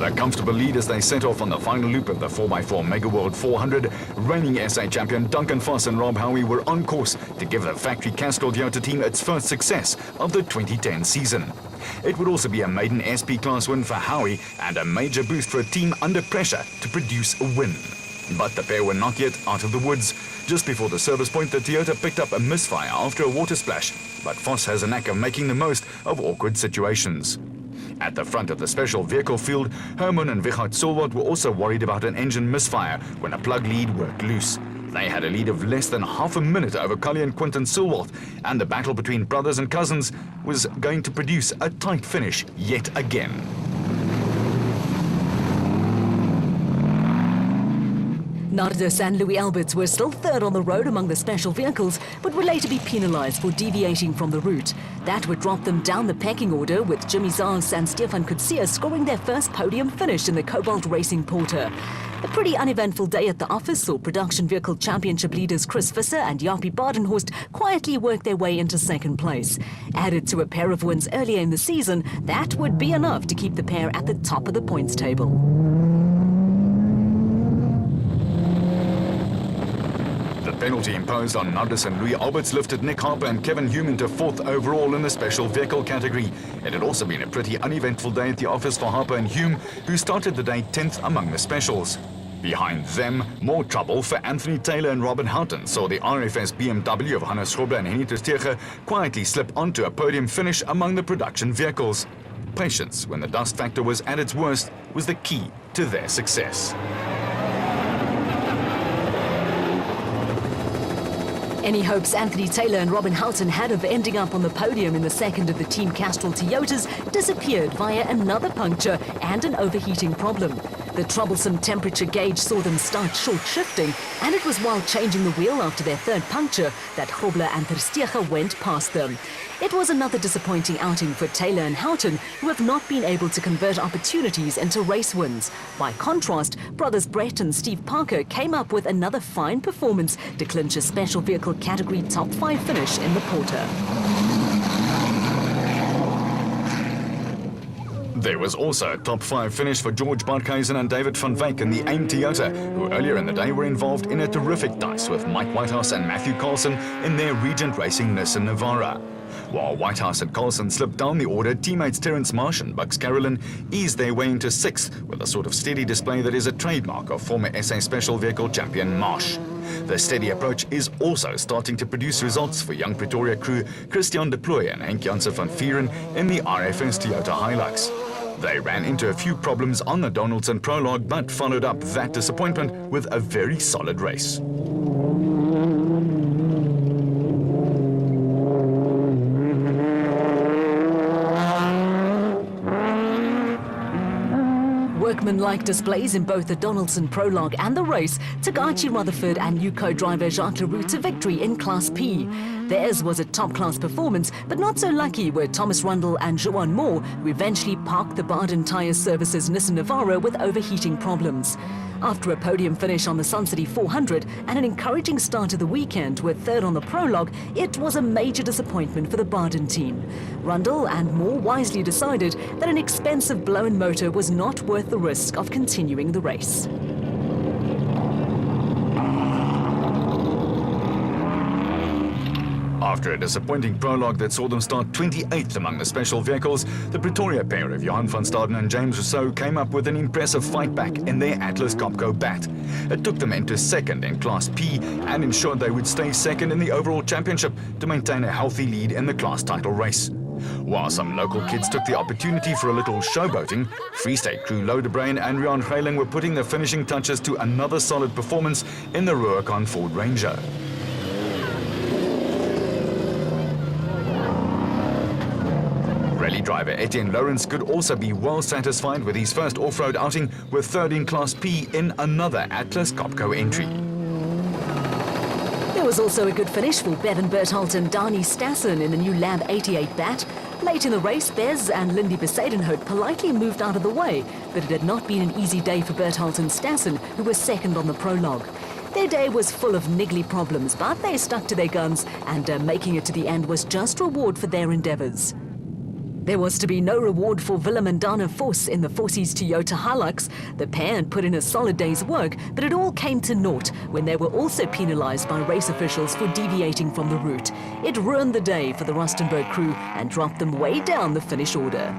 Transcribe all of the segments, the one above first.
a comfortable lead as they set off on the final loop of the 4x4 Mega World 400. Reigning SA champion Duncan Foss and Rob Howie were on course to give the factory Castrol Toyota team its first success of the 2010 season. It would also be a maiden SP class win for Howie and a major boost for a team under pressure to produce a win. But the pair were not yet out of the woods. Just before the service point, the Toyota picked up a misfire after a water splash, but Foss has a knack of making the most of awkward situations. At the front of the special vehicle field, Herman and Wichert Solwart were also worried about an engine misfire when a plug lead worked loose. They had a lead of less than half a minute over Cully and Quinton Solwart, and the battle between brothers and cousins was going to produce a tight finish yet again. Nardus and Louis Alberts were still third on the road among the special vehicles, but would later be penalised for deviating from the route. That would drop them down the pecking order, with Jimmy Zars and Stefan Kutsia scoring their first podium finish in the Cobalt Racing Porter. A pretty uneventful day at the office saw production vehicle championship leaders Chris Visser and Jaapie Badenhorst quietly work their way into second place. Added to a pair of wins earlier in the season, that would be enough to keep the pair at the top of the points table. The penalty imposed on Nardus and Louis Alberts lifted Nick Harper and Kevin Hume into fourth overall in the special vehicle category. It had also been a pretty uneventful day at the office for Harper and Hume, who started the day 10th among the specials. Behind them, more trouble for Anthony Taylor and Robin Houghton saw the RFS BMW of Hannes Grobler and Henny Tersteege quietly slip onto a podium finish among the production vehicles. Patience, when the dust factor was at its worst, was the key to their success. Any hopes Anthony Taylor and Robin Houghton had of ending up on the podium in the second of the Team Castrol Toyotas disappeared via another puncture and an overheating problem. The troublesome temperature gauge saw them start short shifting, and it was while changing the wheel after their third puncture that Grobler and Tersteege went past them. It was another disappointing outing for Taylor and Houghton, who have not been able to convert opportunities into race wins. By contrast, brothers Brett and Steve Parker came up with another fine performance to clinch a special vehicle category top 5 finish in the Porter. There was also a top 5 finish for George Barkhuizen and David van Wyk in the AIM Toyota, who earlier in the day were involved in a terrific dice with Mike Whitehouse and Matthew Carlson in their Regent Racing Nissan Navara. While Whitehouse and Carlson slipped down the order, teammates Terence Marsh and Bucks Carolyn eased their way into 6th with a sort of steady display that is a trademark of former SA Special Vehicle champion Marsh. The steady approach is also starting to produce results for young Pretoria crew Christian de Plooy and Henk Janssen van Vieren in the RFS Toyota Hilux. They ran into a few problems on the Donaldson prologue, but followed up that disappointment with a very solid race. Workmanlike displays in both the Donaldson prologue and the race took Archie Rutherford and new co-driver Jacques Leroux to victory in Class P. Theirs was a top-class performance, but not so lucky were Thomas Rundle and Johan Moore, who eventually parked the Baden Tyre Services Nissan Navara with overheating problems. After a podium finish on the Sun City 400 and an encouraging start to the weekend with third on the prologue, it was a major disappointment for the Baden team. Rundle and Moore wisely decided that an expensive blown motor was not worth the risk of continuing the race. After a disappointing prologue that saw them start 28th among the special vehicles, the Pretoria pair of Johan van Staden and James Rousseau came up with an impressive fight back in their Atlas Copco bat. It took them into second in Class P and ensured they would stay second in the overall championship to maintain a healthy lead in the class title race. While some local kids took the opportunity for a little showboating, Free State crew Lodebrain and Rian Greiling were putting the finishing touches to another solid performance in the Rubicon Ford Ranger. Rally driver Etienne Lawrence could also be well satisfied with his first off-road outing, with third in Class P in another Atlas Copco entry. There was also a good finish for Bevan Berthold and Dani Stassen in the new Lab 88 bat. Late in the race, Bez and Lindy Besadenhout politely moved out of the way, but it had not been an easy day for Berthold and Stassen, who were second on the prologue. Their day was full of niggly problems, but they stuck to their guns, and making it to the end was just reward for their endeavours. There was to be no reward for Willem and Dana Vos in the Vossies Toyota Hilux. The pair had put in a solid day's work, but it all came to naught when they were also penalised by race officials for deviating from the route. It ruined the day for the Rustenburg crew and dropped them way down the finish order.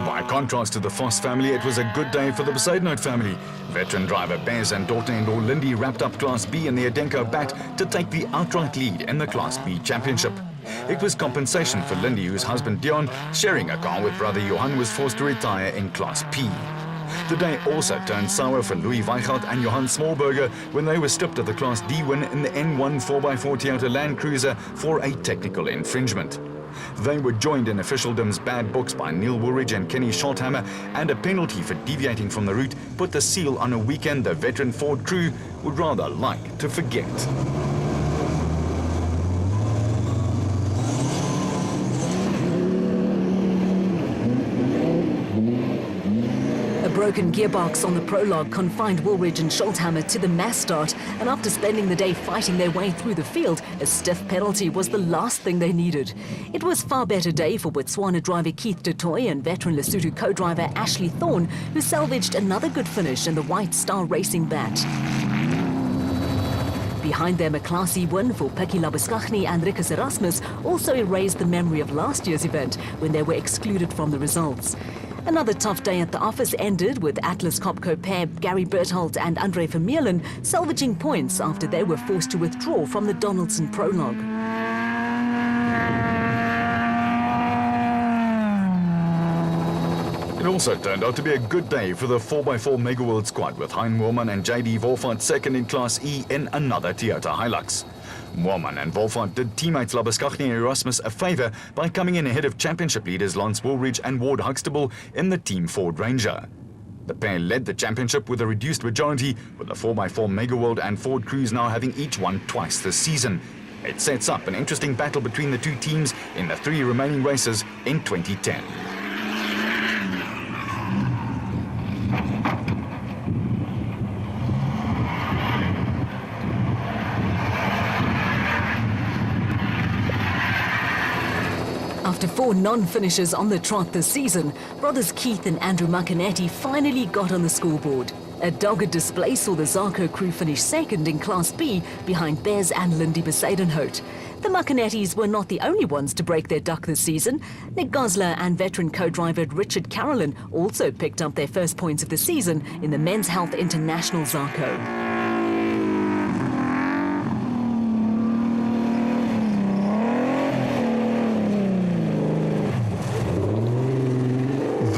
By contrast to the Vos family, it was a good day for the Besaidnout family. Veteran driver Bez and daughter-in-law Lindy wrapped up Class B in the Adenko bat to take the outright lead in the Class B championship. It was compensation for Lindy, whose husband Dion, sharing a car with brother Johan, was forced to retire in Class P. The day also turned sour for Louis Weichelt and Johan Smallberger when they were stripped of the Class D win in the N1 4x4 Toyota Land Cruiser for a technical infringement. They were joined in officialdom's bad books by Neil Woolridge and Kenny Scholthammer, and a penalty for deviating from the route put the seal on a weekend the veteran Ford crew would rather like to forget. A broken gearbox on the prologue confined Woolridge and Scholthammer to the mass start, and after spending the day fighting their way through the field, a stiff penalty was the last thing they needed. It was a far better day for Botswana driver Keith Du Toit and veteran Lesotho co-driver Ashley Thorne, who salvaged another good finish in the White Star Racing bat. Behind them, a classy win for Pikkie Labuschagne and Rikus Erasmus also erased the memory of last year's event when they were excluded from the results. Another tough day at the office ended with Atlas Copco pair Gary Berthold and Andre Vermeulen salvaging points after they were forced to withdraw from the Donaldson prologue. It also turned out to be a good day for the 4x4 Mega World squad, with Hein Moorman and JD Wolfhard second in Class E in another Toyota Hilux. Moorman and Wolfhard did teammates Labuschagne and Erasmus a favour by coming in ahead of championship leaders Lance Woolridge and Ward Huxtable in the Team Ford Ranger. The pair led the championship with a reduced majority, with the 4x4 Mega World and Ford crews now having each won twice this season. It sets up an interesting battle between the two teams in the 3 remaining races in 2010. After 4 non-finishers on the trot this season, brothers Keith and Andrew Macanetti finally got on the scoreboard. A dogged display saw the Zarco crew finish second in Class B behind Bez and Lindy Besaidnout. The Macanettis were not the only ones to break their duck this season. Nick Gosler and veteran co-driver Richard Carolyn also picked up their first points of the season in the Men's Health International Zarco.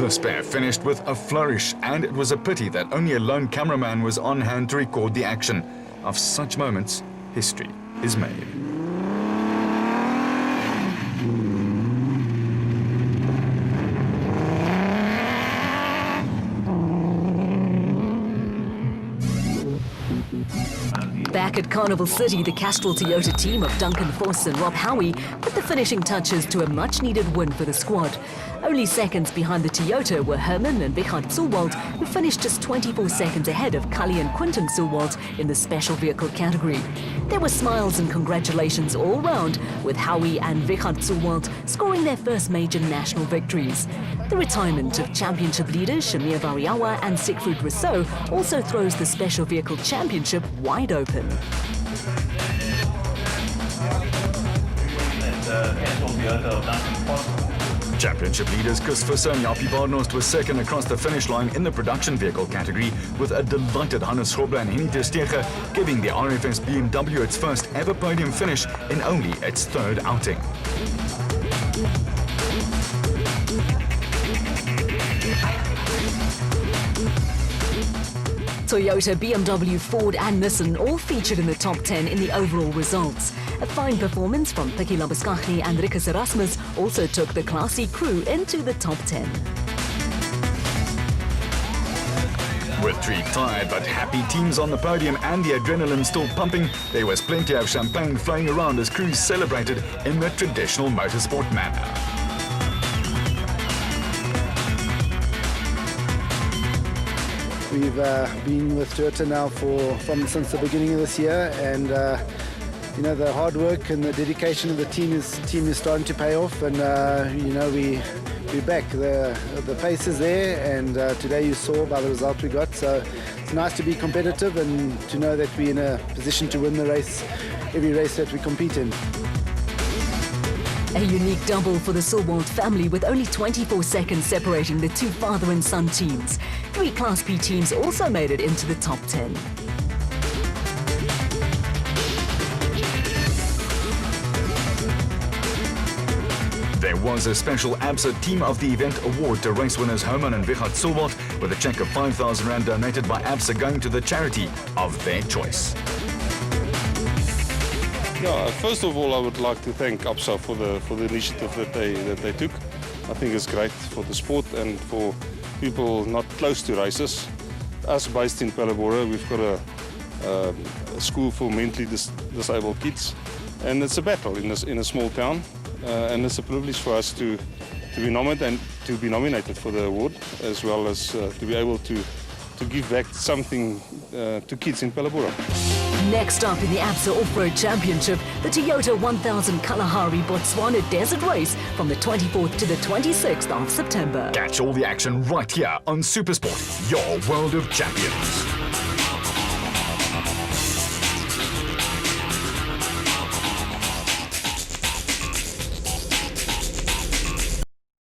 The pair finished with a flourish, and it was a pity that only a lone cameraman was on hand to record the action. Of such moments, history is made. Back at Carnival City, the Castrol Toyota team of Duncan Vos and Rob Howie put the finishing touches to a much-needed win for the squad. Only seconds behind the Toyota were Herman and Richard Zumwalt, who finished just 24 seconds ahead of Cully and Quinton Zumwalt in the special vehicle category. There were smiles and congratulations all round, with Howie and Richard Zumwalt scoring their first major national victories. The retirement of championship leaders Shamir Variawa and Siegfried Rousseau also throws the special vehicle championship wide open. Championship leaders Chris Visser and Jaapie Baardenhorst were second across the finish line in the production vehicle category, with a delighted Hannes Schrobler and Henny ter Steege giving the RFS BMW its first ever podium finish in only its 3rd outing. Toyota, BMW, Ford and Nissan all featured in the top 10 in the overall results. A fine performance from Pikkie Labuschagne and Rikus Erasmus also took the classy crew into the top 10. With 3 tired but happy teams on the podium and the adrenaline still pumping, there was plenty of champagne flowing around as crews celebrated in the traditional motorsport manner. We've been with Toyota now since the beginning of this year, and you know, the hard work and the dedication of the team is starting to pay off, and you know, we're back. The pace is there, and today you saw by the result we got. So it's nice to be competitive and to know that we're in a position to win the race, every race that we compete in. A unique double for the Silwald family, with only 24 seconds separating the two father and son teams. 3 Class B teams also made it into the top 10. There was a special ABSA Team of the Event award to race winners Herman and Vichat Silwald, with a cheque of 5,000 rand donated by ABSA going to the charity of their choice. Yeah, first of all, I would like to thank ABSA for the initiative that they took. I think it's great for the sport and for people not close to races. Us based in Palabora, we've got a school for mentally disabled kids, and it's a battle in a small town. And it's a privilege for us to be nominated for the award, as well as to be able to give back something to kids in Palabora. Next up in the ABSA Off-Road Championship, the Toyota 1000 Kalahari Botswana Desert Race from the 24th to the 26th of September. Catch all the action right here on Supersport, your world of champions.